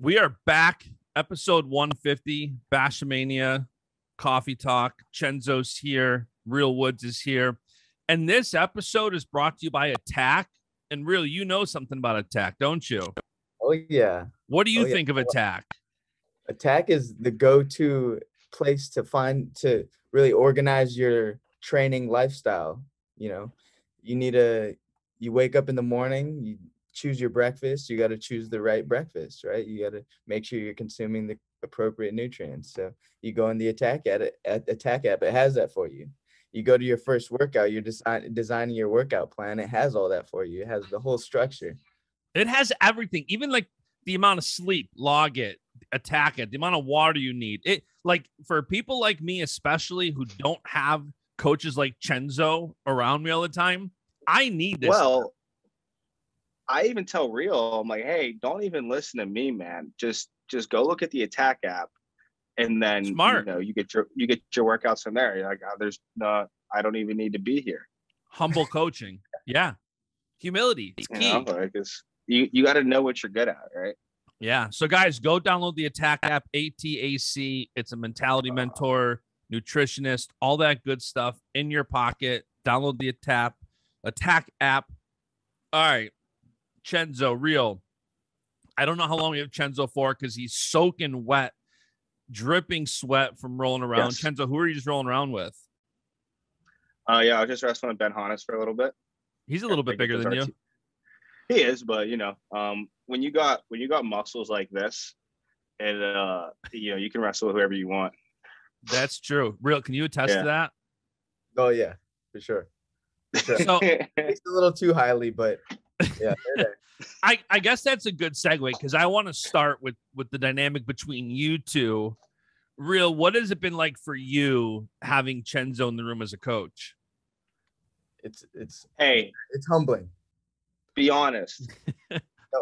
We are back, episode 150, BASCHAMANIA, Coffee Talk. Cenzo's here, Real Woods is here. And this episode is brought to you by Attack. And Real, you know something about Attack, don't you? Oh, yeah. What do you think of Attack? Attack is the go-to place to really organize your training lifestyle. You wake up in the morning, you choose your breakfast, you got to choose the right breakfast, right? You got to make sure you're consuming the appropriate nutrients. So you go in the Attack Attack app, it has that for you. You go to your first workout, you're designing your workout plan, it has all that for you. It has the whole structure. It has everything, even like the amount of sleep, log it, Attack it, the amount of water you need. It, like, for people like me, especially who don't have coaches like Cenzo around me all the time, I need this. Well, I even tell Real, I'm like, hey, don't even listen to me, man. Just go look at the Attack app, and then Smart. you get your workouts from there. You're like, I don't even need to be here. Humble coaching, yeah. Humility, it's key. You got to know what you're good at, right? Yeah. So guys, go download the Attack app, ATAC. It's a mentality mentor, nutritionist, all that good stuff in your pocket. Download the Attack app. All right. Cenzo, Real. I don't know how long we have Cenzo for because he's soaking wet, dripping sweat from rolling around. Yes. Cenzo, who are you just rolling around with? Yeah, I was just wrestling with Ben Hannes for a little bit. He's a little bit bigger than you. He is, but when you got muscles like this, and you can wrestle with whoever you want. That's true. Real, can you attest to that? Oh yeah, for sure. So it's a little too highly, but yeah. I guess that's a good segue because I want to start with the dynamic between you two. Real, what has it been like for you having Cenzo in the room as a coach? It's humbling. Be honest. No,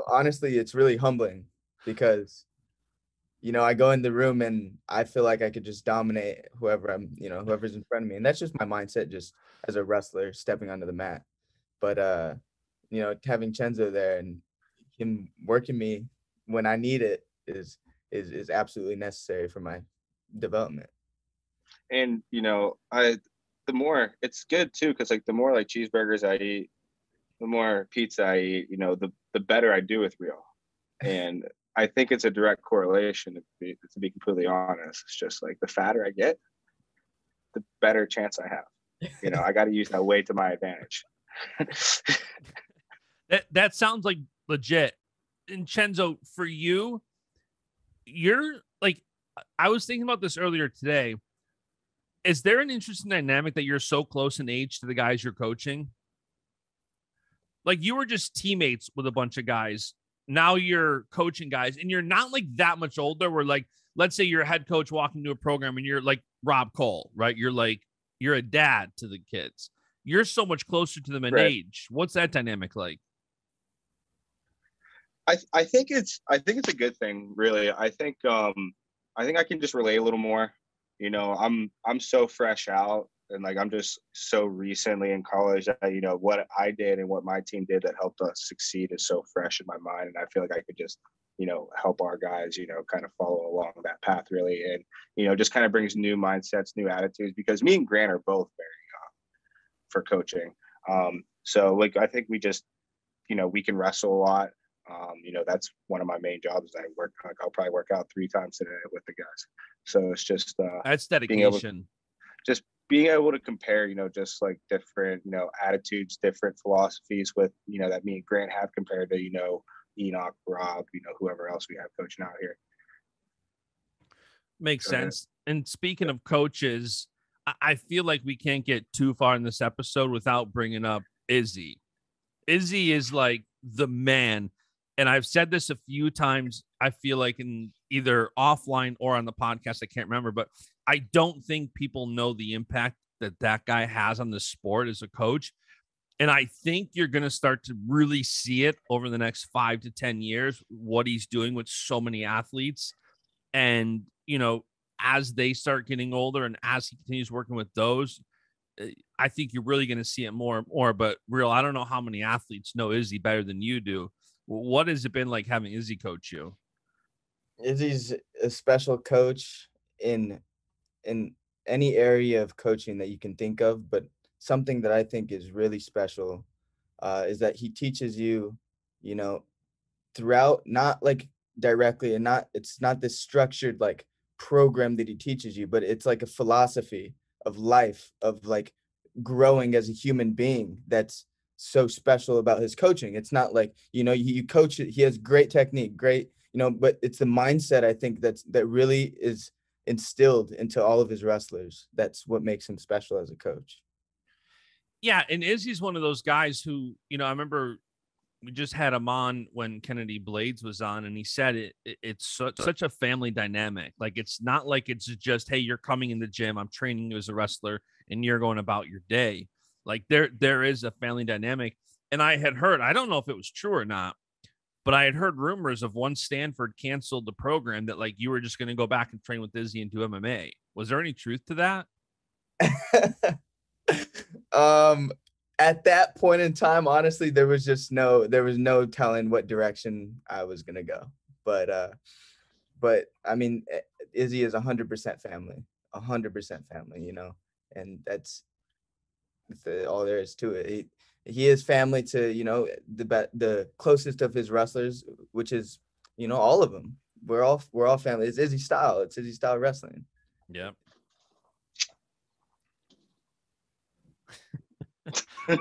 honestly, it's really humbling because, I go in the room and I feel like I could just dominate whoever's in front of me. And that's just my mindset, just as a wrestler stepping onto the mat. But, having Cenzo there and him working me when I need it is absolutely necessary for my development. And, the more it's good too, because like the more like cheeseburgers I eat, the more pizza I eat, the better I do with Real. And I think it's a direct correlation, to be completely honest. It's just like the fatter I get, the better chance I have. I got to use that weight to my advantage. That sounds like legit. And Cenzo, for you, you're like, I was thinking about this earlier today. Is there an interesting dynamic that you're so close in age to the guys you're coaching? Like, you were just teammates with a bunch of guys. Now you're coaching guys, and you're not like that much older. Where, like, let's say you're a head coach walking to a program and you're like Rob Cole, right? You're a dad to the kids. You're so much closer to them in age. What's that dynamic like? I think it's a good thing, really. I think I can just relate a little more. I'm so fresh out, and like I'm just so recently in college that what I did and what my team did that helped us succeed is so fresh in my mind, and I feel like I could just help our guys kind of follow along that path, really. And just kind of brings new mindsets, new attitudes, because me and Grant are both very young for coaching. So like I think we just we can wrestle a lot. That's one of my main jobs. I'll probably work out 3 times a day with the guys. So it's just that's dedication. Being able to compare, just like different, attitudes, different philosophies with, that me and Grant have compared to, Enoch, Rob, whoever else we have coaching out here. Makes sense. And speaking of coaches, I feel like we can't get too far in this episode without bringing up Izzy. Izzy is like the man. And I've said this a few times, I feel like in either offline or on the podcast, I can't remember, but I don't think people know the impact that guy has on the sport as a coach. And I think you're going to start to really see it over the next 5 to 10 years, what he's doing with so many athletes. And, as they start getting older and as he continues working with those, I think you're really going to see it more and more. But Real, I don't know how many athletes know Izzy better than you do. What has it been like having Izzy coach you? Izzy's a special coach in any area of coaching that you can think of, but something that I think is really special is that he teaches you, you know, throughout, not like directly, and it's not this structured like program that he teaches you, but it's like a philosophy of life, of like growing as a human being that's so special about his coaching. It's not like, you coach it, he has great technique, great, but it's the mindset, I think, that really is instilled into all of his wrestlers. That's what makes him special as a coach. Yeah, and Izzy's one of those guys who, I remember we just had him on when Kennedy Blades was on, and he said it's such a family dynamic. Like, it's not like it's just, hey, you're coming in the gym, I'm training you as a wrestler, and you're going about your day. Like, there is a family dynamic. And I had heard, I don't know if it was true or not, but I had heard rumors of once Stanford canceled the program that, like, you were just going to go back and train with Izzy and do MMA. Was there any truth to that? At that point in time, honestly, there was no telling what direction I was gonna go. But I mean, Izzy is 100% family, 100% family, and that's all there is to it. He is family to, the closest of his wrestlers, which is, all of them. We're all family. It's Izzy style. It's Izzy style wrestling. Yeah. I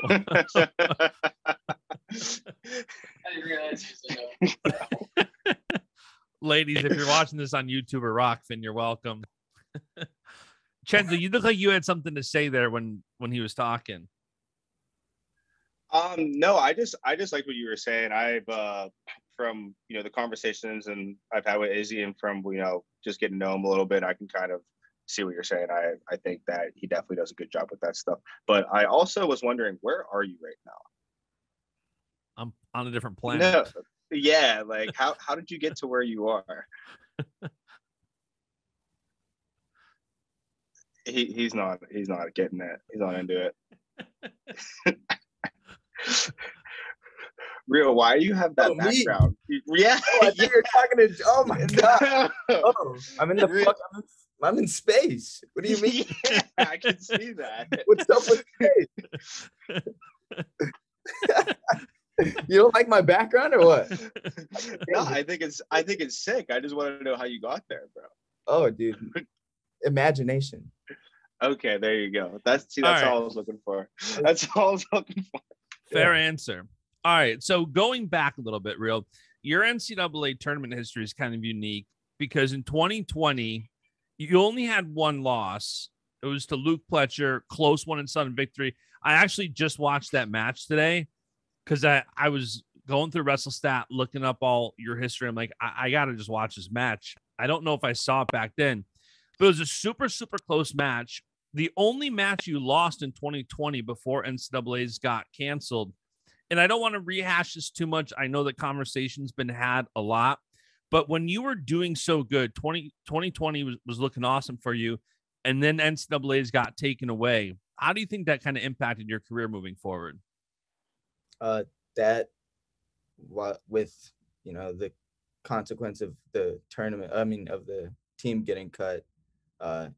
didn't realize Ladies, if you're watching this on YouTube or ROKFIN, you're welcome. Cenzo, you look like you had something to say there when he was talking. No, I just liked what you were saying. I've from the conversations and I've had with Izzy, and from just getting to know him a little bit, I can kind of see what you're saying. I think that he definitely does a good job with that stuff. But I also was wondering, where are you right now? I'm on a different planet. No, yeah, like how did you get to where you are? He's not getting it. He's not into it. Real, why do you have that background? Yeah. Oh, I think you're talking to. Oh my god. Oh, I'm in the I'm in space. What do you mean? Yeah, I can see that. What's up with space? You don't like my background or what? No, I think it's sick. I just want to know how you got there, bro. Oh, dude. Imagination. Okay, there you go. That's all I was looking for. That's all I was looking for. Fair answer. All right. So going back a little bit, Real, your NCAA tournament history is kind of unique because in 2020, you only had one loss. It was to Luke Pletcher, close one in sudden victory. I actually just watched that match today because I was going through WrestleStat, looking up all your history. I'm like, I got to just watch this match. I don't know if I saw it back then, but it was a super, super close match. The only match you lost in 2020 before NCAA's got canceled. And I don't want to rehash this too much. I know that conversation's been had a lot, but when you were doing so good, 2020 was looking awesome for you, and then NCAA's got taken away. How do you think that kind of impacted your career moving forward? That with, the consequence of the tournament, of the team getting cut,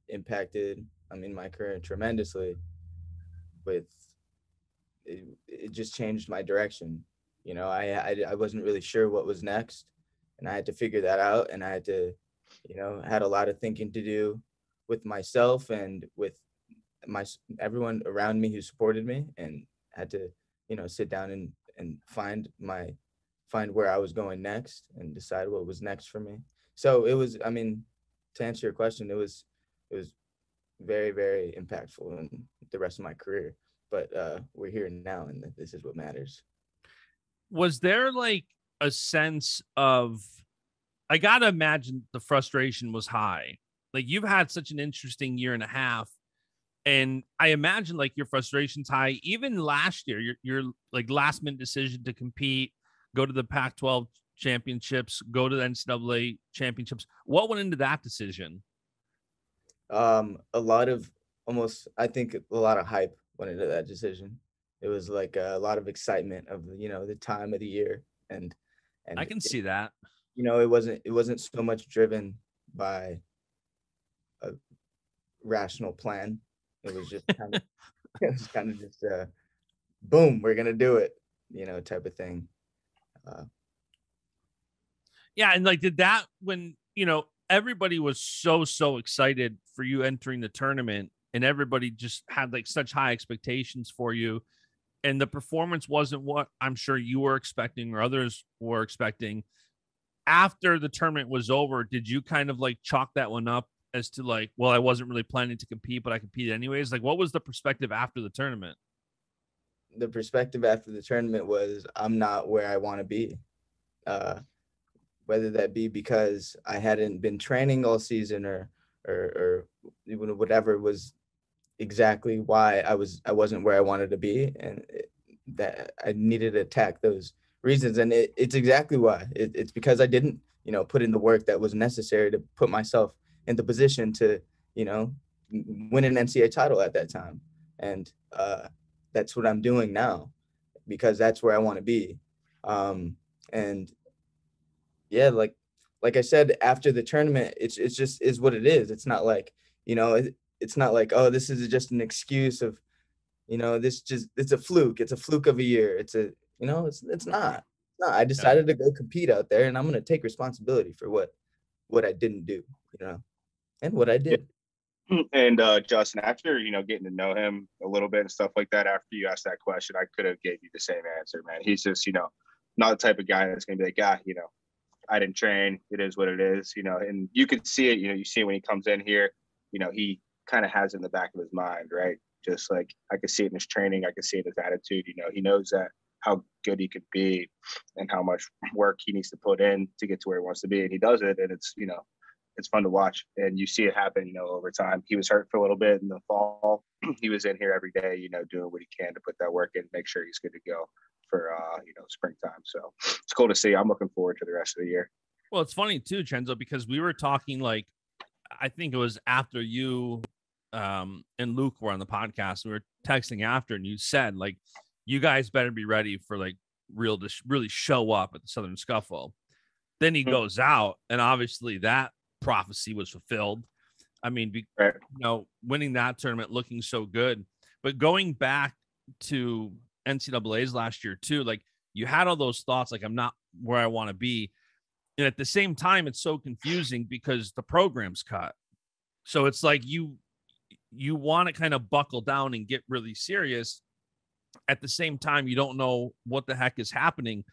impacted, my career tremendously. With it just changed my direction. I wasn't really sure what was next, and I had to figure that out, and I had to, had a lot of thinking to do with myself and with everyone around me who supported me, and had to, sit down and find where I was going next and decide what was next for me. So it was, to answer your question, it was very, very impactful in the rest of my career. But we're here now, and this is what matters. Was there like a sense of, I got to imagine the frustration was high. Like, you've had such an interesting year and a half, and I imagine like your frustration's high. Even last year, your like last minute decision to compete, go to the Pac-12 championships, go to the NCAA championships. What went into that decision? I think a lot of hype went into that decision. It was like a lot of excitement of, the time of the year, and I can see that. you know, it wasn't so much driven by a rational plan. It was just kind of it was kind of just boom, we're gonna do it, you know, type of thing. Yeah, and like, did that when, you know, everybody was so excited for you entering the tournament, and everybody just had like such high expectations for you, and the performance wasn't what I'm sure you were expecting or others were expecting. After the tournament was over, did you kind of like chalk that one up as to like, well, I wasn't really planning to compete, but I competed anyways? Like, what was the perspective after the tournament? The perspective after the tournament was, I'm not where I want to be. Whether that be because I hadn't been training all season or whatever was exactly why I wasn't where I wanted to be, and that I needed to attack those reasons. And it's exactly why. It's because I didn't, you know, put in the work that was necessary to put myself in the position to, you know, win an NCAA title at that time. And that's what I'm doing now, because that's where I want to be. And yeah, like I said, after the tournament, it's just is what it is. It's not like, you know, it's not like, oh, this is just an excuse of, you know, it's a fluke. It's a fluke of a year. It's a, you know, it's not. No, I decided to go compete out there, and I'm going to take responsibility for what I didn't do, you know, and what I did. And Justin, after, you know, getting to know him a little bit and stuff like that, after you asked that question, I could have gave you the same answer, man. He's just, you know, not the type of guy that's going to be like, you know, I didn't train. It is what it is, you know, and you could see it, you know, you see it when he comes in here, you know, he kind of has it in the back of his mind, right? Just like I could see it in his training. I could see it in his attitude. You know, he knows that how good he could be and how much work he needs to put in to get to where he wants to be. And he does it. And it's, you know, it's fun to watch. And you see it happen, you know, over time. He was hurt for a little bit in the fall. He was in here every day, you know, doing what he can to put that work in, make sure he's good to go for, you know, springtime. So it's cool to see. I'm looking forward to the rest of the year. Well, it's funny too, Cenzo, because we were talking like, I think it was after you and Luke were on the podcast. We were texting after, and you said like, you guys better be ready for like really show up at the Southern Scuffle. Then he goes out, and obviously that prophecy was fulfilled. I mean, you know, winning that tournament, looking so good, but going back to NCAA's last year too, like you had all those thoughts, like I'm not where I want to be. And at the same time, it's so confusing because the program's cut. So it's like you want to kind of buckle down and get really serious. At the same time, you don't know what the heck is happening.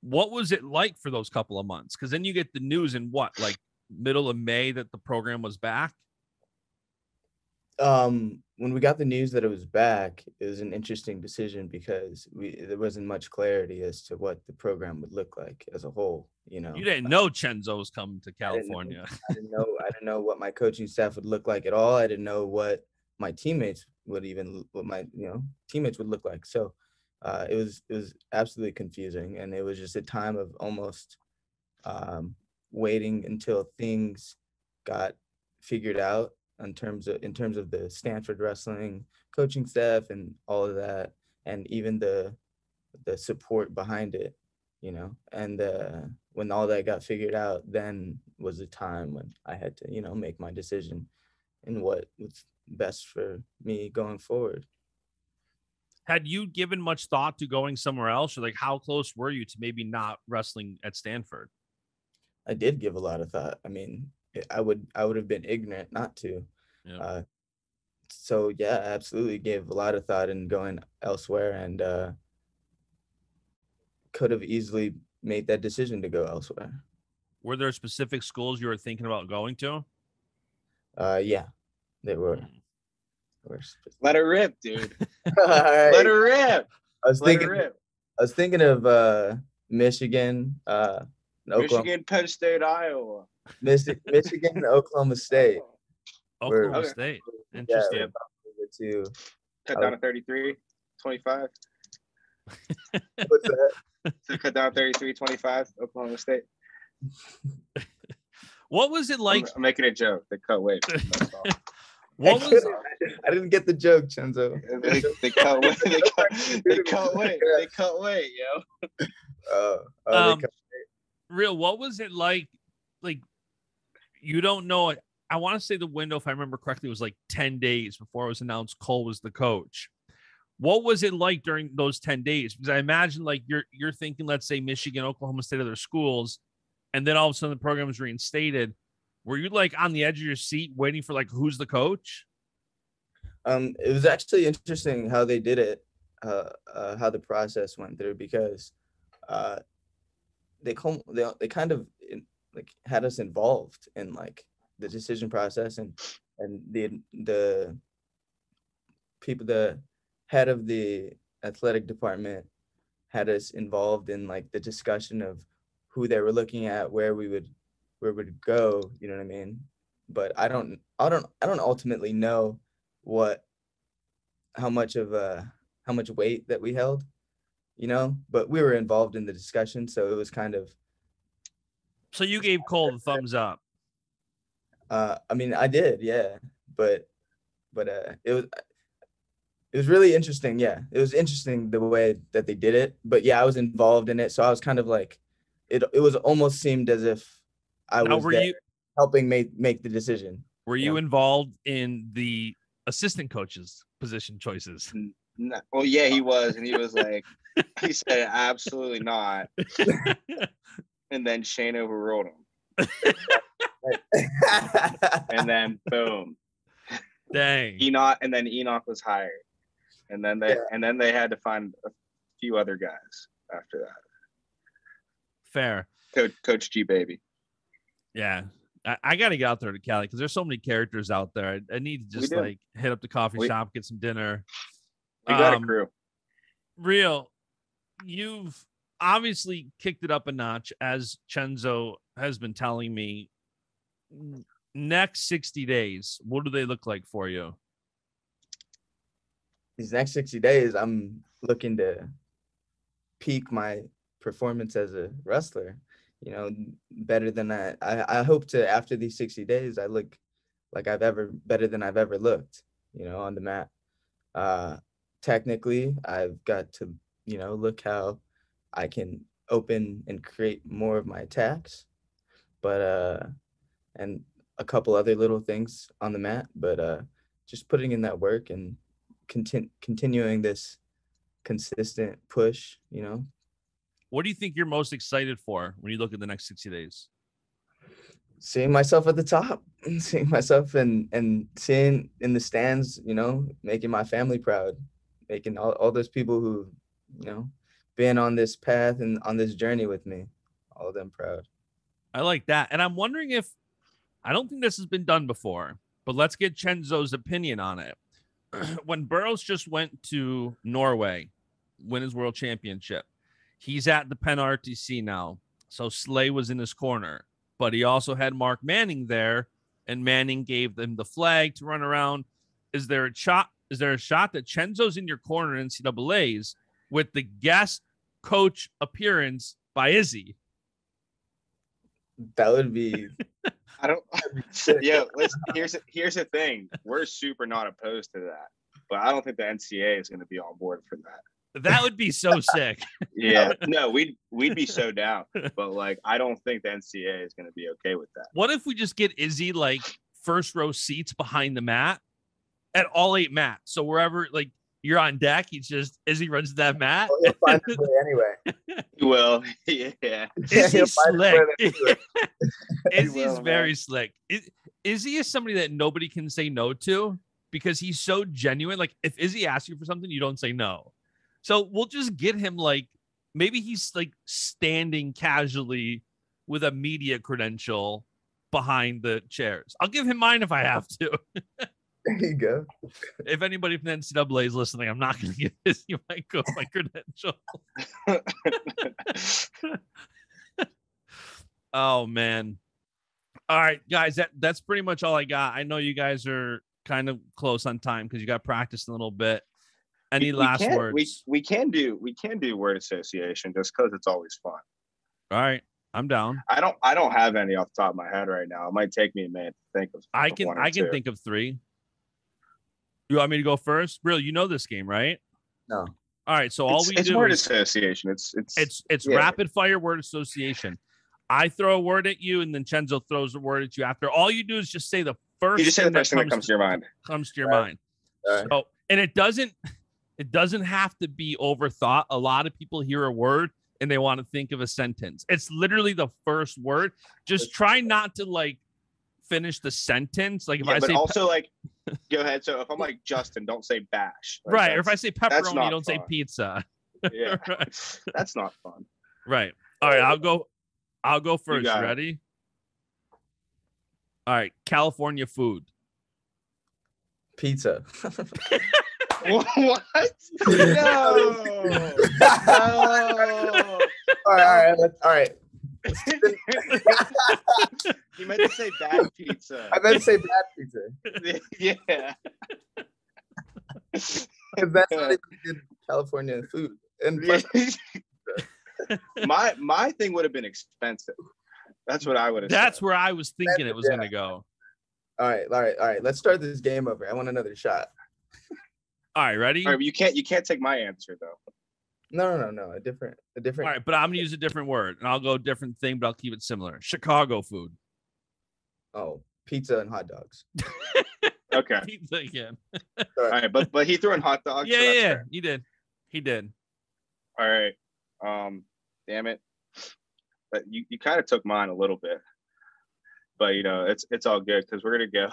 What was it like for those couple of months? Because then you get the news in what, like middle of May, that the program was back? When we got the news that it was back, it was an interesting decision because there wasn't much clarity as to what the program would look like as a whole. You know, you didn't know Cenzo was coming to California. I didn't know what my coaching staff would look like at all. I didn't know what my teammates would teammates would look like. So it was absolutely confusing, and it was just a time of almost waiting until things got figured out in terms of the Stanford wrestling coaching staff and all of that, and even the support behind it, you know. And when all that got figured out, then was the time when I had to, you know, make my decision and what was best for me going forward. Had you given much thought to going somewhere else, or like how close were you to maybe not wrestling at Stanford? I did give a lot of thought. I mean, I would have been ignorant not to. Yeah. So yeah, I absolutely gave a lot of thought in going elsewhere, and could have easily made that decision to go elsewhere. Were there specific schools you were thinking about going to? Yeah, there were. Let it rip, dude. Right. Let it rip. I was thinking of Michigan, Michigan, Penn State, Iowa. Michigan, and Oklahoma State. Oklahoma State. Interesting. Yeah, cut down to 33, 25. What's that? So cut down 33, 25, Oklahoma State. What was it like? I'm making a joke. They cut weight. What was? I didn't get the joke, Cenzo. They cut weight. They cut weight. They cut weight, yo. They cut weight. Real, what was it like? Like, you don't know it. I want to say the window, if I remember correctly, was like 10 days before it was announced Cole was the coach. What was it like during those 10 days? Because I imagine like you're thinking, let's say Michigan, Oklahoma State, other schools, and then all of a sudden the program is reinstated. Were you like on the edge of your seat waiting for like who's the coach? It was actually interesting how they did it, how the process went through, because they kind of like had us involved in like the decision process, and the people, the head of the athletic department had us involved in like the discussion of who they were looking at, where we would go, you know what I mean? But I don't ultimately know how much weight that we held, you know, but we were involved in the discussion, so it was kind of. So you gave Cole the thumbs up. I mean, I did, yeah, but it was really interesting. Yeah, it was interesting the way that they did it, but yeah, I was involved in it, so I was kind of like, it was almost seemed as if I was there helping make the decision. Were you involved in the assistant coaches position choices? No. Well, yeah, he was, and he was like, he said absolutely not, and then Shane overruled him. And then boom, dang, Enoch was hired, and then they had to find a few other guys after that. Fair. Coach G baby. Yeah, I got to get out there to Cali because there's so many characters out there. I need to just like hit up the coffee shop, get some dinner. We got a crew. Real, you've obviously kicked it up a notch, as Cenzo has been telling me. Next 60 days, what do they look like for you? These next 60 days, I'm looking to peak my performance as a wrestler, you know, better than I hope to, after these 60 days, I look like better than I've ever looked, you know, on the mat. Technically, I've got to, you know, look how I can open and create more of my attacks, but and a couple other little things on the mat, but just putting in that work and continuing this consistent push, you know. What do you think you're most excited for when you look at the next 60 days? Seeing myself at the top, seeing myself and seeing in the stands, you know, making my family proud, making all those people who, you know, been on this path and on this journey with me, all of them proud. I like that. And I'm wondering if, I don't think this has been done before, but let's get Cenzo's opinion on it. When Burroughs just went to Norway, win his world championship, he's at the Penn RTC now. So Slay was in his corner, but he also had Mark Manning there, and Manning gave them the flag to run around. Is there a shot that Cenzo's in your corner in NCAAs with the guest coach appearance by Izzy? That would be. I don't. Yeah, here's the thing. We're super not opposed to that, but I don't think the NCAA is going to be on board for that. That would be so sick. Yeah, no, we'd be so down, but like I don't think the NCAA is going to be okay with that. What if we just get Izzy like first row seats behind the mat at all 8 mats? So wherever like you're on deck, Izzy runs that mat. Well, he'll find his way anyway. Well, yeah. Izzy's slick. Izzy's very slick. Izzy is somebody that nobody can say no to because he's so genuine. Like if Izzy asks you for something, you don't say no. So we'll just get him like, maybe he's like standing casually with a media credential behind the chairs. I'll give him mine if I have to. There you go. If anybody from the NCAA is listening, I'm not going to give Izzy my credential. Oh, man. All right, guys, that's pretty much all I got. I know you guys are kind of close on time because you got practiced a little bit. Any last words? We can do word association just because it's always fun. All right, I'm down. I don't have any off the top of my head right now. It might take me a minute to think of. I can think of 3. You want me to go first? Real, you know this game, right? No. All right, so it's word association. It's rapid fire word association. I throw a word at you, and then Cenzo throws a word at you after. All you do is just say the first. You just say the first thing that comes to your mind. Comes to your mind. Right. So, and it doesn't have to be overthought. A lot of people hear a word and they want to think of a sentence. It's literally the first word. Just try not to like finish the sentence. Like if I but say, also like, go ahead. So if I'm like Justin, don't say Basch. Like, right. Or if I say pepperoni, don't fun. say pizza. Yeah, Right. That's not fun. Right. All right. I'll go first. Ready? All right. California food. Pizza. What? No. All right. He meant to say bad pizza. I meant to say bad pizza. Yeah. Because that's not even good California food. And plus, my thing would have been expensive. That's what I would have That's said. where I was thinking it was going to go. All right. Let's start this game over. I want another shot. All right, ready? All right, you can't take my answer though. No. A different. All right, but I'm gonna use a different word, and I'll go a different thing, but I'll keep it similar. Chicago food. Oh, pizza and hot dogs. Okay. Pizza again. All right, but he threw in hot dogs. Yeah, so that's yeah, fair. he did. All right. Damn it. But you kind of took mine a little bit. But it's all good because we're gonna go.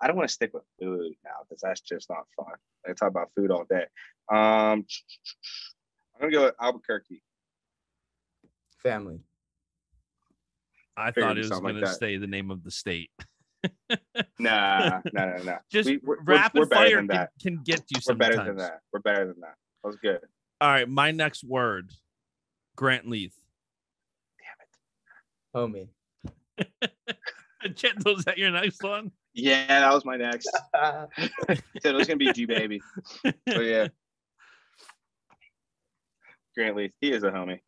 I don't want to stick with food now because that's just not fun. I talk about food all day. I'm gonna go with Albuquerque. Family. I thought it was going to say the name of the state. Nah. Just we're rapid better fire than can get you We're sometimes. better than that. We're better than that. That was good. All right, my next word, Grant Leith. Homie. Cenzo, is that your next one? Yeah, that was my next. Said it was gonna be G baby. So yeah. Grant Leith, he is a homie.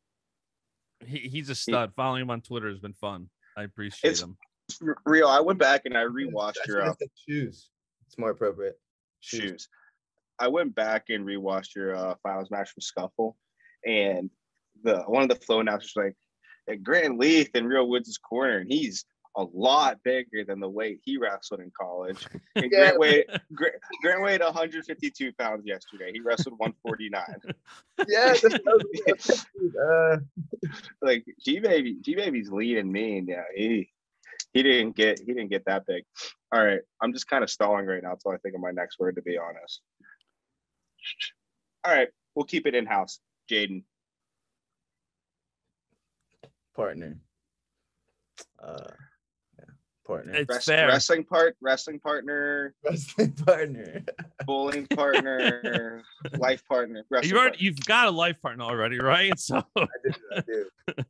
He's a stud. Following him on Twitter has been fun. I appreciate him. It's real. I went back and I rewatched your shoes. It's more appropriate. Shoes. I went back and rewatched your finals match from Scuffle, and one of the flow announcers was like, Grant Leith in Real Woods' corner, and he's a lot bigger than the weight he wrestled in college. And Grant weighed 152 pounds yesterday. He wrestled 149. Yeah, like G baby's lean and mean. Yeah, he didn't get that big. All right, I'm just kind of stalling right now until I think of my next word, to be honest. All right, we'll keep it in house. Jaden. Partner. Partner. It's fair. Wrestling partner. Wrestling partner. Bowling partner. Life partner. You've got a life partner already, right? So I do. All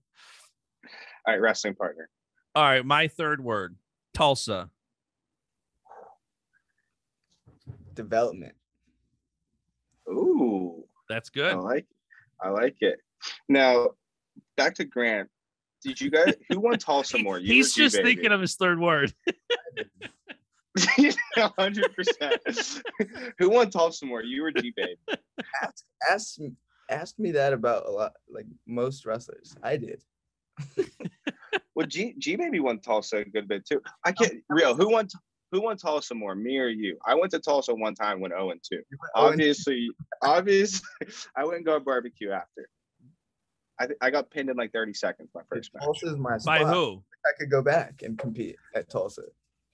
right, wrestling partner. All right, my third word, Tulsa. Development. Ooh, that's good. I like it. Now, back to Grant. Did you guys? Who won Tulsa more? He's just thinking of his third word. 100%. Who won Tulsa more? You or G baby? Ask me that about a lot, like most wrestlers. I did. Well, G baby won Tulsa a good bit too. I can't real. Who won Tulsa more, me or you? I went to Tulsa one time when 0-2. Obviously, I wouldn't go barbecue after. I got pinned in like 30 seconds my first match. Tulsa is my spot. By who? I could go back and compete at Tulsa.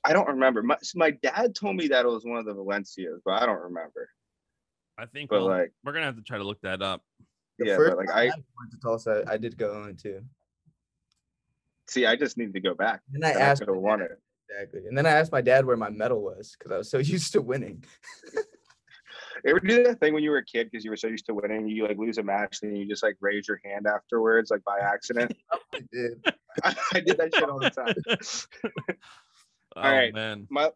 I don't remember. My dad told me that it was one of the Valencias, but I don't remember. I think but we're gonna have to try to look that up. The first time I went to Tulsa, I did go 0-2. See, I just need to go back. And I asked my dad, exactly. And then I asked my dad where my medal was because I was so used to winning. You ever do that thing when you were a kid because you were so used to winning, you like lose a match and you just like raise your hand afterwards, like by accident? I did. I did that shit all the time. Oh, all right, man. My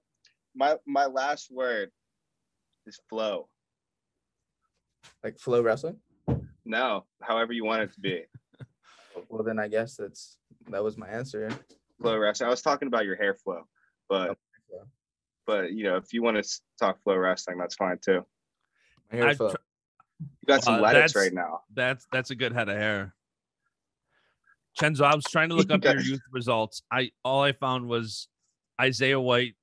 last word is flow. Like flow wrestling? No, however you want it to be. Well, then I guess that was my answer. Flow wrestling. I was talking about your hair flow, but if you want to talk flow wrestling, that's fine too. My hair flow. You got some lettuce right now. That's a good head of hair. Cenzo, I was trying to look up your youth results. All I found was Isaiah White,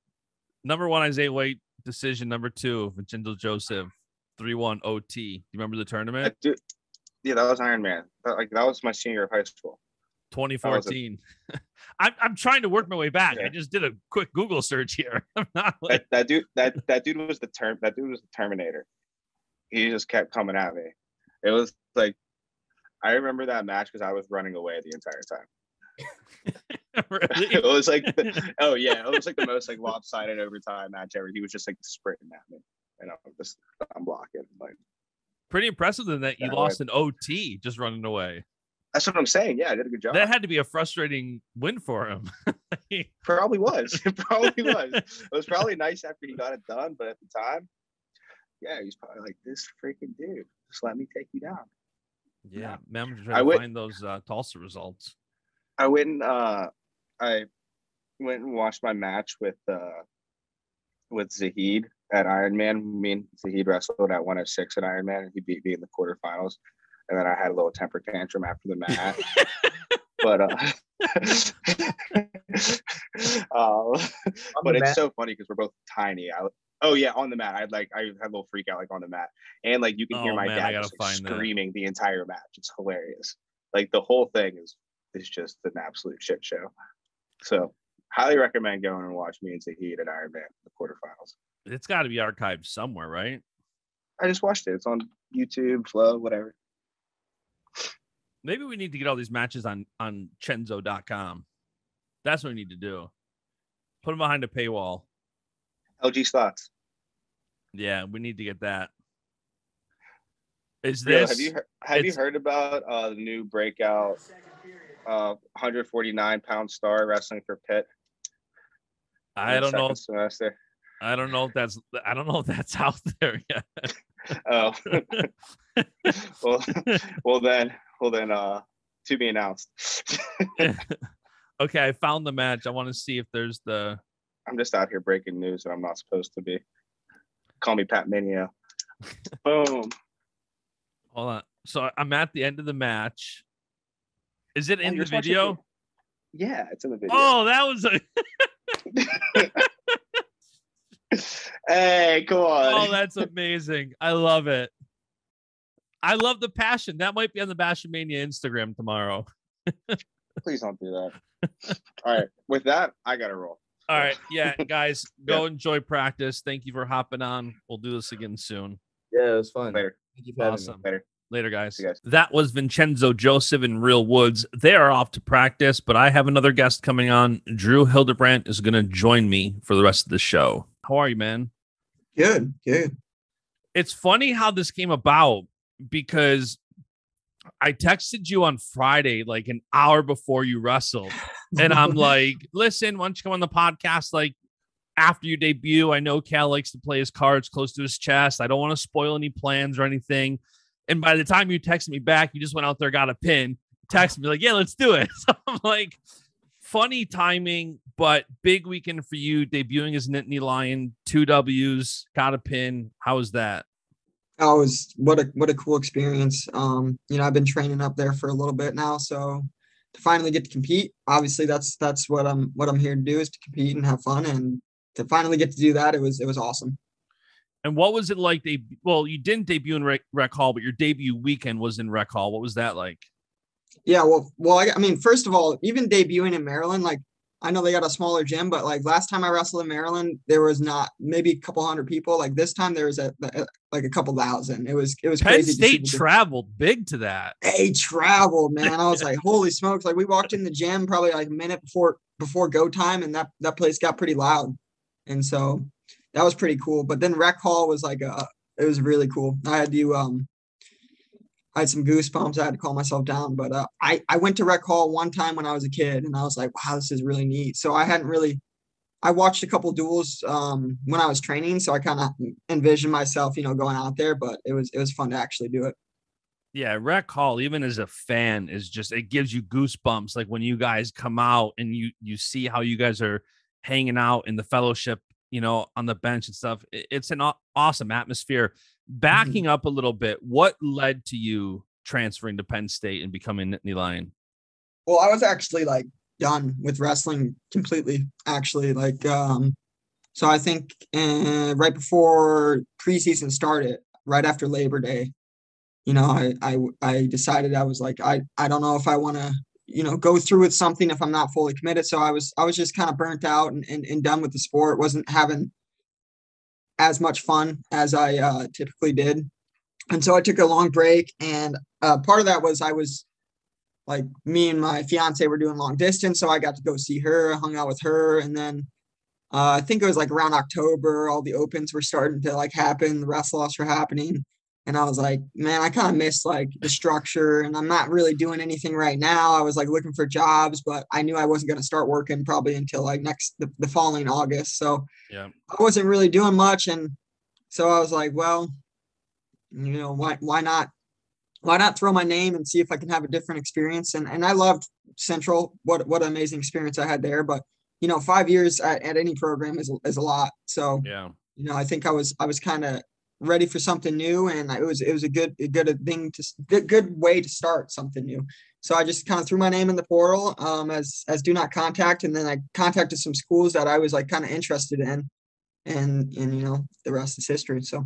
number 1, Isaiah White decision, number 2, Vincenzo Joseph, 3-1 OT. You remember the tournament? Yeah, that was Ironman. That was my senior year of high school. 2014. I'm trying to work my way back. Yeah. I just did a quick Google search here. I'm not like... that dude was the Terminator. He just kept coming at me. It was like, I remember that match because I was running away the entire time. Really? It was like, it was like the most like lopsided overtime match ever. He was just like sprinting at me, and I'm blocking. Like, pretty impressive than that. You lost an OT just running away. That's what I'm saying. Yeah, I did a good job. That had to be a frustrating win for him. Probably was. It probably was. It was probably nice after he got it done, but at the time, yeah, he's probably like, this freaking dude. Just let me take you down. Yeah, man, I'm trying to find those Tulsa results. I went and watched my match with Zahid at Ironman. Me and Zahid wrestled at 106 at Ironman, and he beat me in the quarterfinals. And then I had a little temper tantrum after the match. But it's so funny because we're both tiny. On the mat. I had a little freak out like on the mat. And like you can hear my dad just, like, screaming the entire match. It's hilarious. Like the whole thing is just an absolute shit show. So highly recommend going and watch me and Zahid at Ironman, the quarterfinals. It's got to be archived somewhere, right? I just watched it. It's on YouTube, Flow, whatever. Maybe we need to get all these matches on Cenzo.com. That's what we need to do. Put them behind a paywall. LG slots. Yeah, we need to get that. Have you heard about the new breakout 149-pound star wrestling for Pitt? I don't know if that's out there yet. Oh. well then to be announced. Okay, I found the match. I want to see if there's the... I'm just out here breaking news that I'm not supposed to be. Call me Pat Mania. Boom. Hold on. So I'm at the end of the match. Is it in the video? Yeah, it's in the video. Oh, that was Hey, come on. Oh, that's amazing. I love it. I love the passion. That might be on the BASCHAMANIA Instagram tomorrow. Please don't do that. All right. With that, I got to roll. All right. Yeah, guys, go enjoy practice. Thank you for hopping on. We'll do this again soon. Yeah, it was fun. Later. Thank you for having Awesome. me. Later, guys. See you guys. That was Vincenzo Joseph and Real Woods. They are off to practice, but I have another guest coming on. Drew Hildebrand is going to join me for the rest of the show. How are you, man? Good. It's funny how this came about because I texted you on Friday, like an hour before you wrestled. And I'm like, listen, why don't you come on the podcast like after you debut? I know Cal likes to play his cards close to his chest. I don't want to spoil any plans or anything. And by the time you texted me back, you just went out there, got a pin, texted me like, yeah, let's do it. So I'm like, funny timing, but big weekend for you, debuting as Nittany Lion, 2 W's, got a pin. How was that? Oh, what a cool experience. I've been training up there for a little bit now, so to finally get to compete, obviously that's what I'm here to do, is to compete and have fun, and to finally get to do that, it was awesome. And what was it like? You didn't debut in Rec Hall, but your debut weekend was in Rec Hall. What was that like? Yeah, I mean, first of all, even debuting in Maryland, like, I know they got a smaller gym, but like last time I wrestled in Maryland, there was not maybe a couple hundred people. Like this time there was like a couple thousand. It was Penn crazy. State traveled big to that. They traveled, man. I was like, holy smokes. Like we walked in the gym probably like a minute before go time, and that place got pretty loud. And so that was pretty cool. But then Rec Hall was like it was really cool. I had some goosebumps. I had to calm myself down, but I went to Rec Hall one time when I was a kid, and I was like, wow, this is really neat. So I watched a couple duels when I was training, so I kind of envisioned myself, going out there, but it was fun to actually do it. Yeah, Rec Hall, even as a fan, it gives you goosebumps. Like when you guys come out and you see how you guys are hanging out in the fellowship, on the bench and stuff. It's an awesome atmosphere. Backing up a little bit, what led to you transferring to Penn State and becoming Nittany Lion? Well, I was actually like done with wrestling completely, actually. Like, so I think right before preseason started, right after Labor Day, I decided I was like, I don't know if I want to, go through with something if I'm not fully committed. So I was just kind of burnt out and done with the sport. Wasn't having as much fun as I typically did. And so I took a long break. And part of that was I was like, me and my fiance were doing long distance. So I got to go see her, hung out with her. And then I think it was like around October, all the opens were starting to like happen. The wrestle-offs were happening. And I was like, man, I kind of miss like the structure, and I'm not really doing anything right now. I was like looking for jobs, but I knew I wasn't going to start working probably until like the following August. So yeah, I wasn't really doing much. And so I was like, well, why not throw my name and see if I can have a different experience? And I loved Central. What an amazing experience I had there. But 5 years at any program is a lot. So yeah. I think I was kind of ready for something new, and it was a good way to start something new. So I just kind of threw my name in the portal as do not contact, and then I contacted some schools that I was like kind of interested in, and the rest is history. So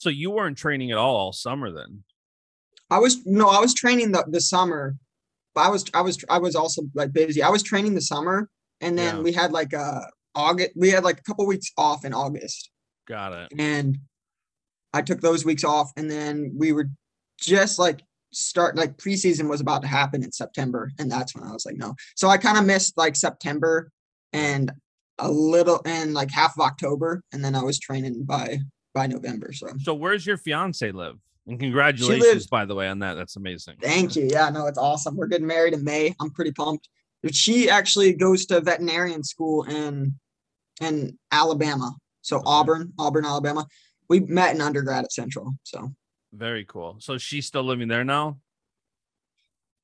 you weren't training at all summer then? I was training the summer, but I was also like busy. I was training the summer, and then we had like August. We had like a couple weeks off in August. Got it. And I took those weeks off, and then we were just like preseason was about to happen in September, and that's when I was like, no. So I kind of missed like September and a little and like half of October, and then I was training by November. So where's your fiance live? And congratulations, by the way, on that. That's amazing. Thank you. Yeah, no, it's awesome. We're getting married in May. I'm pretty pumped. She actually goes to veterinarian school in Alabama. So okay. Auburn, Alabama. We met in undergrad at Central. So very cool. So she's still living there now?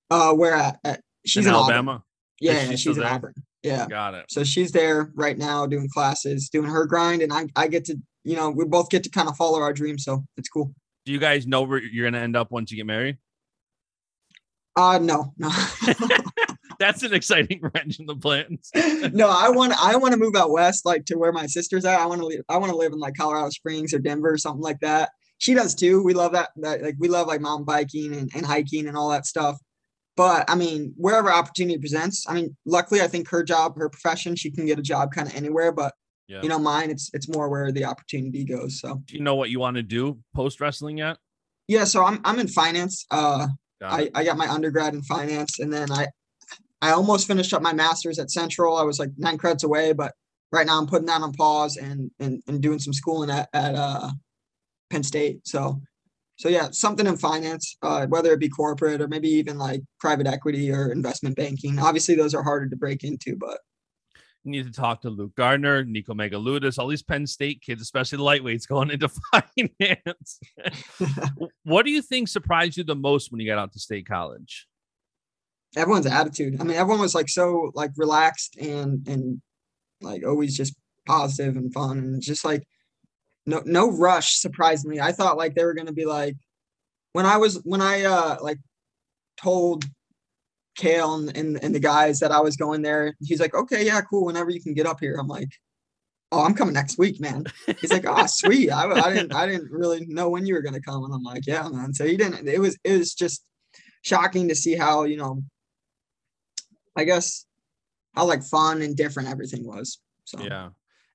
Where at she's in Alabama. Auburn. Yeah, she's in Auburn. Yeah. Got it. So she's there right now doing classes, doing her grind, and I get to, we both get to kind of follow our dreams. So it's cool. Do you guys know where you're going to end up once you get married? No. That's an exciting wrench in the plans. No, I want to move out west, like to where my sister's at. I want to live in like Colorado Springs or Denver or something like that. She does too. We love that like we love like mountain biking and hiking and all that stuff. But I mean, wherever opportunity presents. I mean, luckily, I think her profession, she can get a job kind of anywhere. But mine, it's more where the opportunity goes. So, do you know what you want to do post wrestling yet? Yeah, so I'm in finance. I got my undergrad in finance, and then I almost finished up my master's at Central. I was like 9 credits away, but right now I'm putting that on pause and doing some schooling at Penn State. So yeah, something in finance, whether it be corporate or maybe even like private equity or investment banking. Obviously, those are harder to break into, but you need to talk to Luke Gardner, Nico Megaludis, all these Penn State kids, especially the lightweights going into finance. What do you think surprised you the most when you got out to State College? Everyone's attitude. I mean, everyone was like so like relaxed and like always just positive and fun, and just like no rush. Surprisingly, I thought like they were gonna be like when I like told Kale and the guys that I was going there. He's like, okay, yeah, cool. Whenever you can get up here. I'm like, oh, I'm coming next week, man. He's like, oh, sweet. I didn't really know when you were gonna come, and I'm like, yeah, man. So he didn't. It was just shocking to see how I guess how like fun and different everything was. So yeah,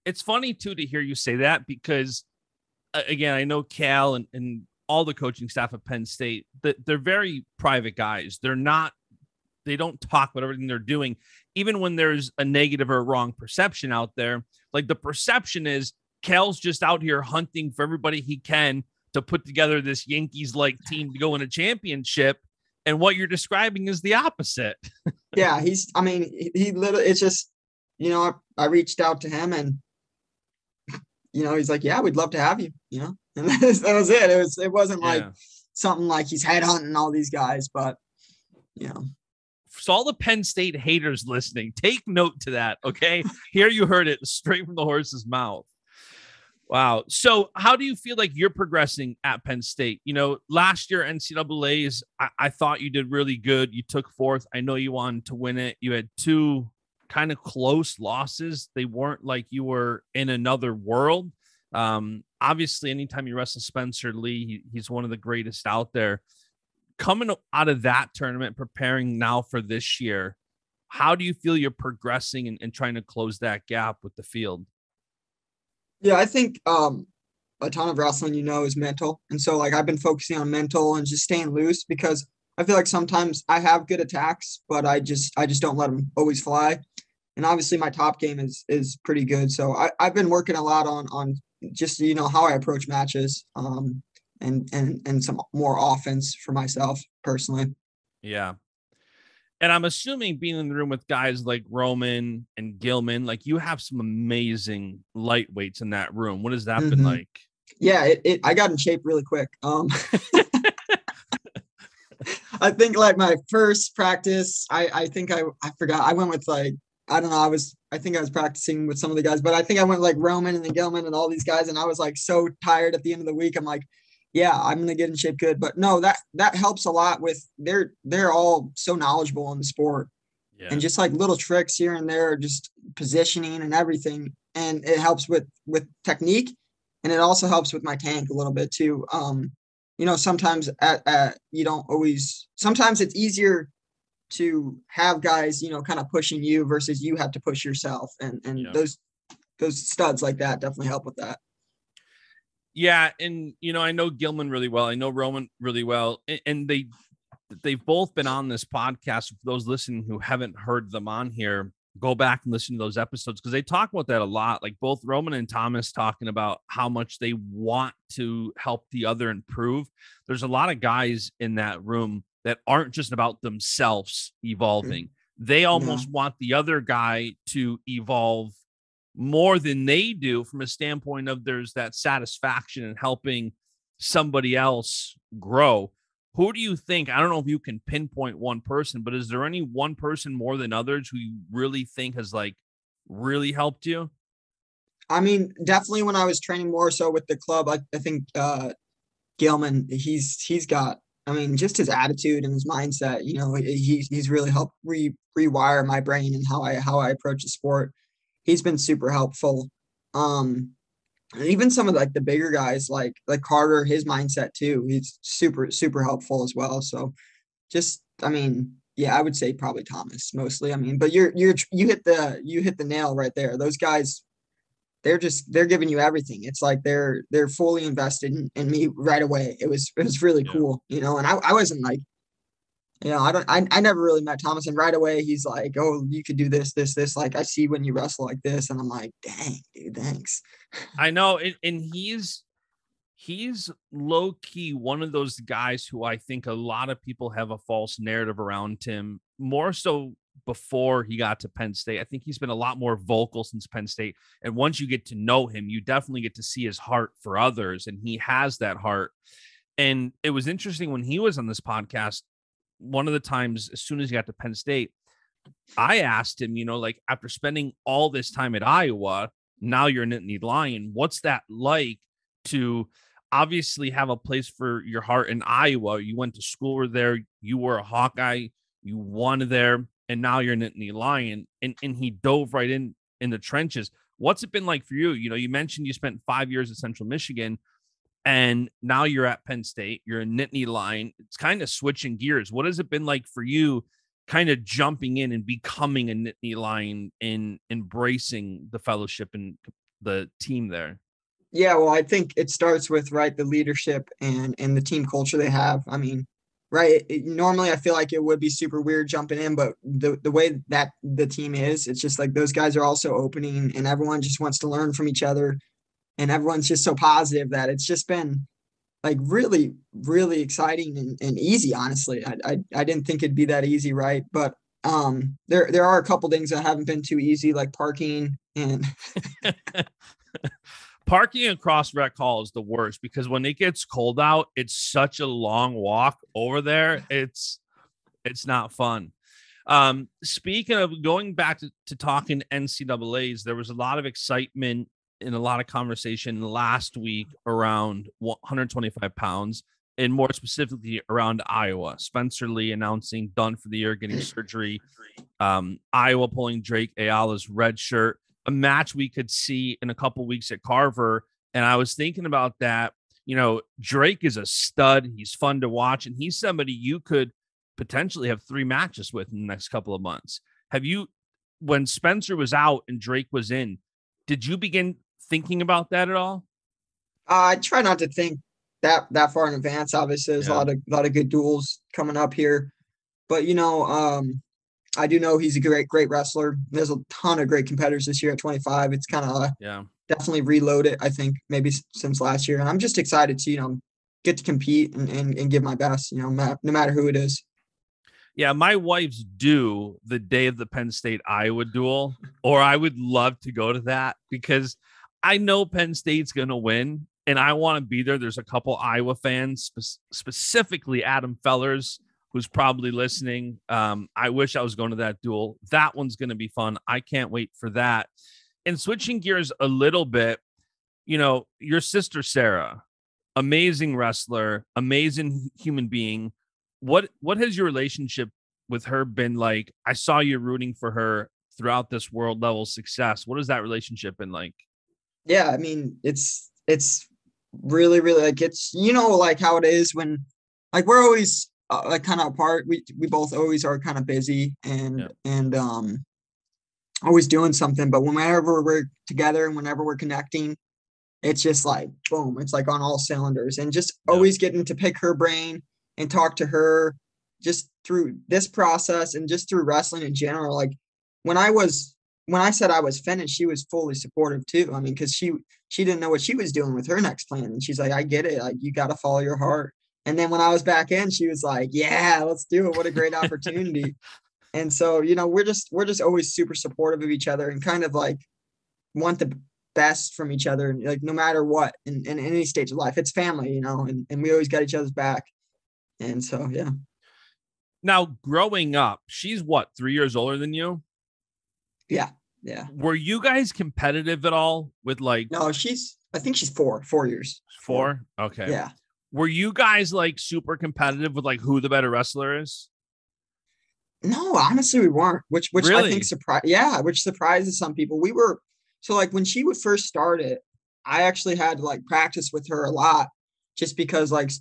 it's funny too to hear you say that because again, I know Cal and all the coaching staff at Penn State that they're very private guys. They don't talk about everything they're doing, even when there's a negative or a wrong perception out there. Like the perception is Cal's just out here hunting for everybody he can to put together this Yankees-like team to go in a championship. And what you're describing is the opposite. Yeah, he literally, it's just, I reached out to him and, he's like, yeah, we'd love to have you, and that was it. It wasn't like something like he's headhunting all these guys, but, So all the Penn State haters listening, take note to that, okay? Here you heard it straight from the horse's mouth. Wow. So how do you feel like you're progressing at Penn State? Last year NCAAs, I thought you did really good. You took fourth. I know you wanted to win it. You had two kind of close losses. They weren't like you were in another world. Obviously, anytime you wrestle Spencer Lee, he's one of the greatest out there. Coming out of that tournament, preparing now for this year, how do you feel you're progressing and trying to close that gap with the field? Yeah, I think a ton of wrestling, is mental. And so like I've been focusing on mental and just staying loose because I feel like sometimes I have good attacks, but I just don't let them always fly. And obviously my top game is pretty good. So I've been working a lot on just, how I approach matches and some more offense for myself personally. Yeah. And I'm assuming being in the room with guys like Roman and Gilman, like you have some amazing lightweights in that room. What has that been like? Yeah, I got in shape really quick. I think like my first practice, I think I forgot. I went with like, I don't know. I think I was practicing with some of the guys, but I think I went like Roman and then Gilman and all these guys. And I was like so tired at the end of the week. I'm like, yeah, I'm going to get in shape good. But no, that helps a lot with they're all so knowledgeable in the sport. Yeah. And just like little tricks here and there, just positioning and everything. And it helps with technique. And it also helps with my tank a little bit too. Sometimes sometimes it's easier to have guys, kind of pushing you versus you have to push yourself. And yeah. those studs like that definitely help with that. Yeah. And, I know Gilman really well. I know Roman really well. And they've both been on this podcast. For those listening who haven't heard them on here, go back and listen to those episodes because they talk about that a lot. Like both Roman and Thomas talking about how much they want to help the other improve. There's a lot of guys in that room that aren't just about themselves evolving. They almost want the other guy to evolve more than they do from a standpoint of there's that satisfaction in helping somebody else grow. Who do you think, I don't know if you can pinpoint one person, but is there any one person more than others who you really think has like really helped you? I mean, definitely when I was training more so with the club, I think Gilman, he's got, I mean, just his attitude and his mindset, he's really helped rewire my brain and how I approach the sport. He's been super helpful. And even some of like the bigger guys like Carter, his mindset too, he's super, super helpful as well. So just, I mean, yeah, I would say probably Thomas mostly. I mean, but you hit the nail right there. Those guys, they're giving you everything. It's like they're fully invested in me right away. It was really cool, and I wasn't like, I never really met Thomas, and right away he's like, oh, you could do this. Like, I see when you wrestle like this. And I'm like, dang, dude, thanks. I know. And he's low key one of those guys who I think a lot of people have a false narrative around him, more so before he got to Penn State. I think he's been a lot more vocal since Penn State. And once you get to know him, you definitely get to see his heart for others. And he has that heart. And it was interesting when he was on this podcast, one of the times, as soon as he got to Penn State, I asked him, like after spending all this time at Iowa, now you're a Nittany Lion. What's that like to obviously have a place for your heart in Iowa? You went to school there. You were a Hawkeye. You won there. And now you're a Nittany Lion. And he dove right in the trenches. What's it been like for you? You mentioned you spent 5 years at Central Michigan. And now you're at Penn State, you're a Nittany Lion. It's kind of switching gears. What has it been like for you kind of jumping in and becoming a Nittany Lion and embracing the fellowship and the team there? Yeah, well, I think it starts with, the leadership and the team culture they have. I mean, normally I feel like it would be super weird jumping in, but the way that the team is, it's just like those guys are also opening and everyone just wants to learn from each other. And everyone's just so positive that it's just been like really, really exciting and easy. Honestly, I didn't think it'd be that easy. Right. But there are a couple things that haven't been too easy, like parking and parking across Rec Hall is the worst because when it gets cold out, it's such a long walk over there. It's not fun. Speaking of going back to talking NCAAs, there was a lot of excitement in a lot of conversation last week around 125 pounds, and more specifically around Iowa. Spencer Lee announcing done for the year, getting surgery. Iowa pulling Drake Ayala's red shirt, a match we could see in a couple weeks at Carver. And I was thinking about that. You know, Drake is a stud. He's fun to watch, and he's somebody you could potentially have 3 matches with in the next couple of months. Have you, when Spencer was out and Drake was in, did you begin thinking about that at all? I try not to think that far in advance. Obviously, there's a lot of good duels coming up here, but I do know he's a great wrestler. There's a ton of great competitors this year at 25. It's kind of definitely reloaded, I think, maybe since last year, and I'm just excited to get to compete and give my best, no matter who it is. Yeah, my wife's due the day of the Penn State Iowa duel, or I would love to go to that because I know Penn State's going to win, and I want to be there. There's a couple Iowa fans, specifically Adam Fellers, who's probably listening. I wish I was going to that duel. That one's going to be fun. I can't wait for that. And switching gears a little bit, your sister, Sarah, amazing wrestler, amazing human being. What has your relationship with her been like? I saw you rooting for her throughout this world level success. What has that relationship been like? Yeah, I mean, it's really, really like it's, like how it is when like we're always like kind of apart. We both always are kind of busy and always doing something. But whenever we're together and whenever we're connecting, it's just like boom, it's like on all cylinders, and just always getting to pick her brain and talk to her just through this process and just through wrestling in general. Like when I said I was finished, she was fully supportive too. I mean, because she didn't know what she was doing with her next plan, and she's like, I get it, like you got to follow your heart. And then when I was back in, she was like, yeah, let's do it. What a great opportunity. And so, we're just always super supportive of each other and kind of like want the best from each other, like no matter what in any stage of life. It's family, and we always got each other's back. And so, yeah. Now, growing up, she's what, 3 years older than you? Yeah. Were you guys competitive at all with like? No, I think she's 4 years. 4? Okay. Yeah. Were you guys like super competitive with like who the better wrestler is? No, honestly, we weren't, which really? I think which surprises some people. We were, so like when she would first start it, I actually had to like practice with her a lot just because like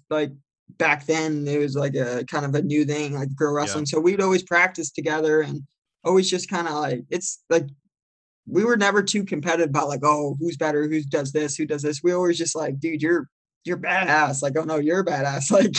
back then it was like a kind of a new thing, like girl wrestling. So we'd always practice together and always just kind of like, it's like, we were never too competitive about like, oh, who's better, who does this. We always just like, dude, you're badass. Like, oh no, you're badass. Like,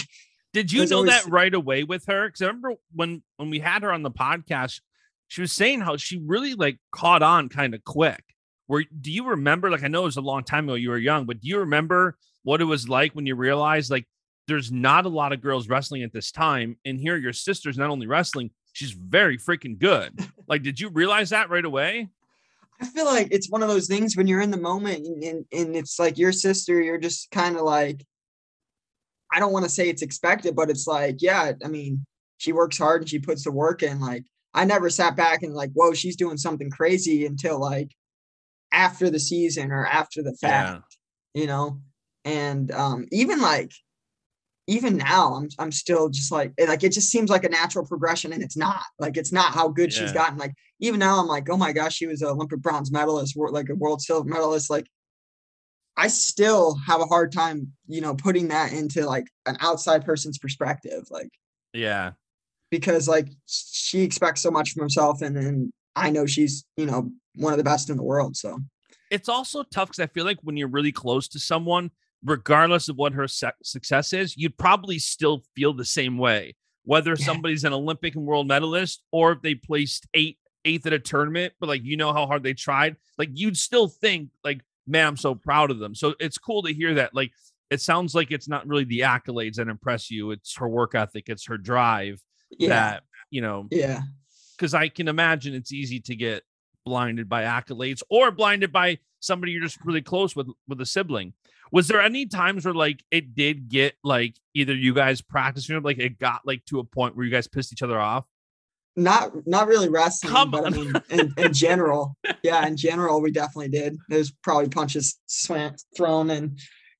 did you know that right away with her? Because I remember when we had her on the podcast, she was saying how she really like caught on kind of quick. Do you remember, like, I know it was a long time ago, you were young, but do you remember what it was like when you realized like there's not a lot of girls wrestling at this time, and here your sister's not only wrestling, she's very freaking good. Like, did you realize that right away? I feel like it's one of those things when you're in the moment and it's like your sister, you're just kind of like, I don't want to say it's expected, but it's like, yeah, I mean, she works hard and she puts the work in. Like, I never sat back and like, whoa, she's doing something crazy until like after the season or after the fact, and even now I'm still just like it just seems like a natural progression, and it's not how good she's gotten. Like even now I'm like, oh my gosh, she was an Olympic bronze medalist, like a world silver medalist. Like I still have a hard time, putting that into like an outside person's perspective. Like, yeah, because like she expects so much from herself, and I know she's, one of the best in the world. So it's also tough because I feel like when you're really close to someone, regardless of what her success is, you'd probably still feel the same way, whether somebody's an Olympic and world medalist or if they placed eighth at a tournament, but like, how hard they tried, like you'd still think like, man, I'm so proud of them. So it's cool to hear that. Like, it sounds like it's not really the accolades that impress you. It's her work ethic. It's her drive that, because I can imagine it's easy to get blinded by accolades or blinded by somebody you're just really close with a sibling. Was there any times where like it did get like either you guys practicing, like it got like to a point where you guys pissed each other off? Not really wrestling, Come but I on. mean, in general, in general, we definitely did. There's probably punches thrown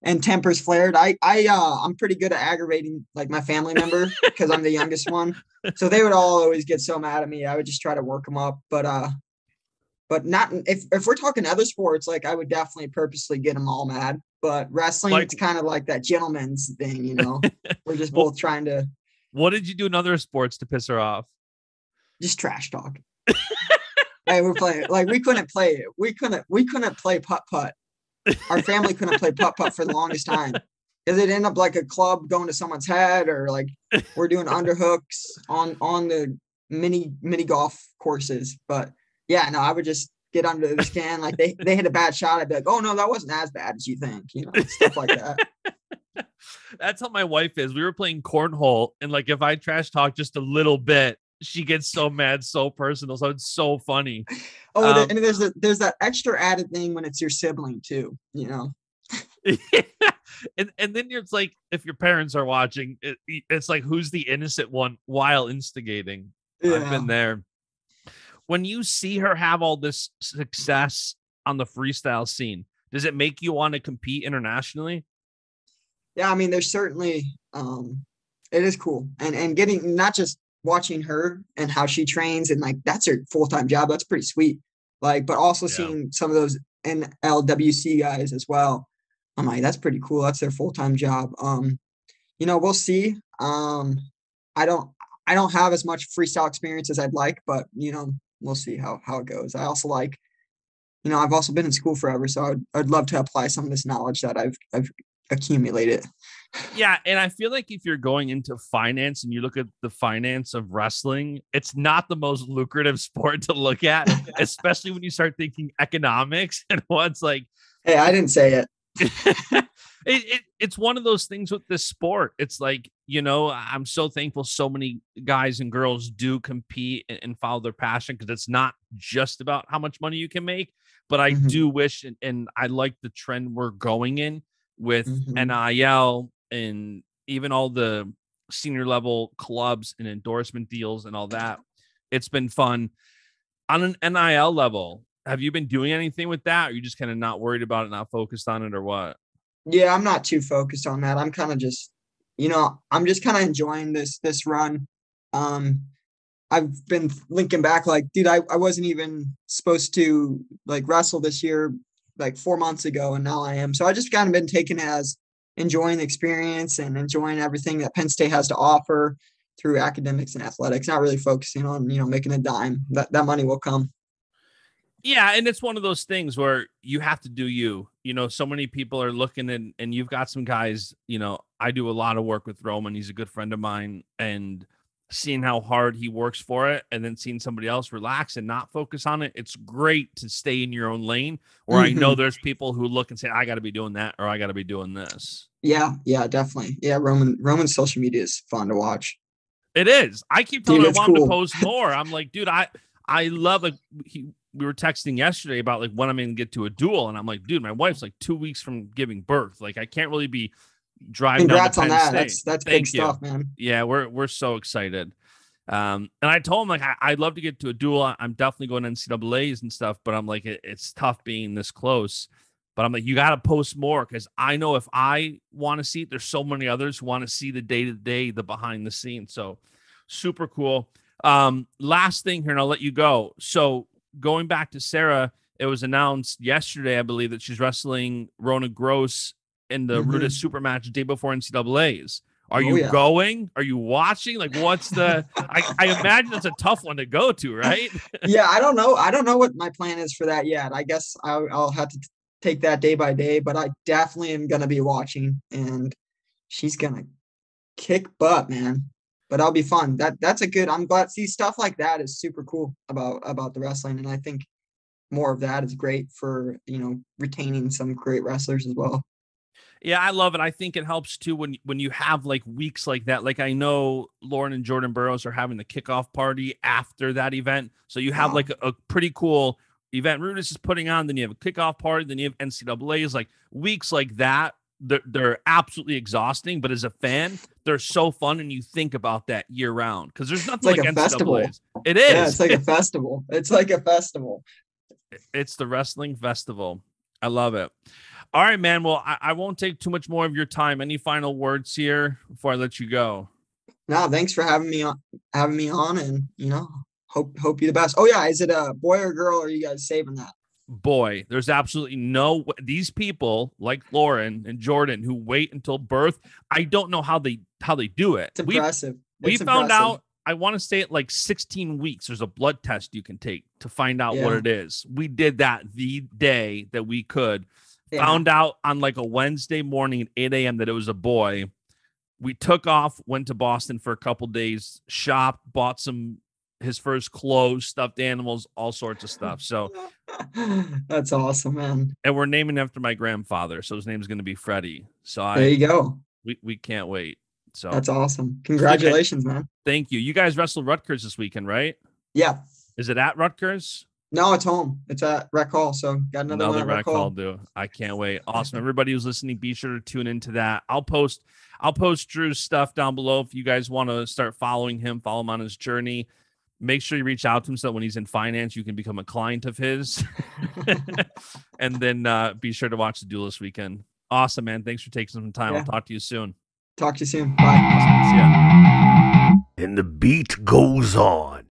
and tempers flared. I'm pretty good at aggravating like my family member because I'm the youngest one. So they would all always get so mad at me. I would just try to work them up, but not if we're talking other sports, like I would definitely purposely get them all mad. But wrestling, Like- it's kind of like that gentleman's thing, you know. We're just Well- both trying to What did you do in other sports to piss her off? just trash talk. Hey, we're playing like we couldn't play it. We couldn't play putt. Our family couldn't play putt for the longest time because it ended up like a club going to someone's head, or like we're doing underhooks on the mini golf courses. But yeah, no, I would just get under the skin. Like they hit a bad shot, I'd be like, oh no, that wasn't as bad as you think, you know, stuff like that. That's how my wife is. We were playing cornhole, and like if I trash talk just a little bit, she gets so mad, so personal. So it's so funny. Oh, and there's that extra added thing when it's your sibling too, you know. and then it's like if your parents are watching, it's like who's the innocent one while instigating. I've been there. When you see her have all this success on the freestyle scene, does it make you want to compete internationally? Yeah, I mean, there's certainly it is cool, and getting not just watching her and how she trains and like that's her full-time job. That's pretty sweet. Like, but also seeing some of those NLWC guys as well. I'm like, that's pretty cool. That's their full-time job. You know, we'll see. I don't have as much freestyle experience as I'd like, but you know, we'll see how it goes. I also like, you know, I've also been in school forever, so I'd love to apply some of this knowledge that I've accumulated. Yeah, and I feel like if you're going into finance and you look at the finance of wrestling, it's not the most lucrative sport to look at, especially when you start thinking economics and what's like. Hey, I didn't say it. It's one of those things with this sport. It's like, you know, I'm so thankful so many guys and girls do compete and follow their passion, because it's not just about how much money you can make. But I do wish, and I like the trend we're going in with NIL and even all the senior level clubs and endorsement deals and all that. It's been fun. On an NIL level, have you been doing anything with that? Or are you just kind of not worried about it, not focused on it, or what? Yeah, I'm not too focused on that. I'm kind of just, you know, I'm just kind of enjoying this run. I've been linking back like, dude, I wasn't even supposed to like wrestle this year like 4 months ago, and now I am. So I just kind of been taking it as enjoying the experience and enjoying everything that Penn State has to offer through academics and athletics, not really focusing on, you know, making a dime. That money will come. Yeah, and it's one of those things where you have to do you. You know, so many people are looking, and you've got some guys, you know, I do a lot of work with Roman. He's a good friend of mine, and seeing how hard he works for it and then seeing somebody else relax and not focus on it, it's great to stay in your own lane, where I know there's people who look and say, I got to be doing that, or I got to be doing this. Yeah, definitely. Yeah, Roman's social media is fun to watch. It is. I keep telling him I want him to post more. I'm like, dude, I love it. We were texting yesterday about like when I'm going to get to a duel. And I'm like, dude, my wife's like 2 weeks from giving birth. Like I can't really be driving. Congrats down to on Penn that. State. That's Thank big you. stuff, man. Yeah, we're so excited. And I told him like I'd love to get to a duel. I'm definitely going to NCAAs and stuff, but I'm like it's tough being this close. But I'm like, you got to post more, because I know if I want to see it, there's so many others who want to see the day-to-day, the behind the scenes. So super cool. Last thing here, and I'll let you go. So going back to Sarah, it was announced yesterday, I believe, that she's wrestling Rona Gross in the Rudis super match the day before NCAAs. Are you going? Are you watching? Like, what's the? I imagine it's a tough one to go to, right? Yeah, I don't know. I don't know what my plan is for that yet. I guess I'll have to take that day by day, but I definitely am gonna be watching, and she's gonna kick butt, man. But I'll be fun. That's a good. I'm glad. See, stuff like that is super cool about the wrestling, and I think more of that is great for, you know, retaining some great wrestlers as well. Yeah, I love it. I think it helps too when you have like weeks like that. Like I know Lauren and Jordan Burroughs are having the kickoff party after that event, so you have like a pretty cool event Rudis is putting on. Then you have a kickoff party. Then you have NCAAs. Like weeks like that they're absolutely exhausting, but as a fan, they're so fun, and you think about that year round because there's nothing like a festival. NCAAs. It is. Yeah, it's like a festival. It's like a festival. It's the wrestling festival. I love it. All right, man. Well, I won't take too much more of your time. Any final words here before I let you go? No, thanks for having me on, and hope you the best. Oh yeah, is it a boy or girl, or are you guys saving that? Boy, there's absolutely no these people like Lauren and Jordan who wait until birth. I don't know how they do it. It's impressive. We found out, I want to say at like 16 weeks, there's a blood test you can take to find out what it is. We did that the day that we could. Yeah. Found out on like a Wednesday morning at 8 a.m. that it was a boy. We took off, went to Boston for a couple days, shopped, bought his first clothes, stuffed animals, all sorts of stuff. So that's awesome, man. And we're naming after my grandfather, so his name's going to be Freddie. So there you go. We can't wait. So that's awesome. Congratulations, man. Thank you. You guys wrestled Rutgers this weekend, right? Yeah. Is it at Rutgers? No, it's home. It's at Rec Hall. So got another Rec Hall, dude. I can't wait. Awesome. Everybody who's listening, be sure to tune into that. I'll post Drew's stuff down below if you guys want to start following him, follow him on his journey. Make sure you reach out to him so that when he's in finance, you can become a client of his. And then be sure to watch the duel this weekend. Awesome, man. Thanks for taking some time. I'll talk to you soon. Talk to you soon. Bye. Awesome. See ya. And the beat goes on.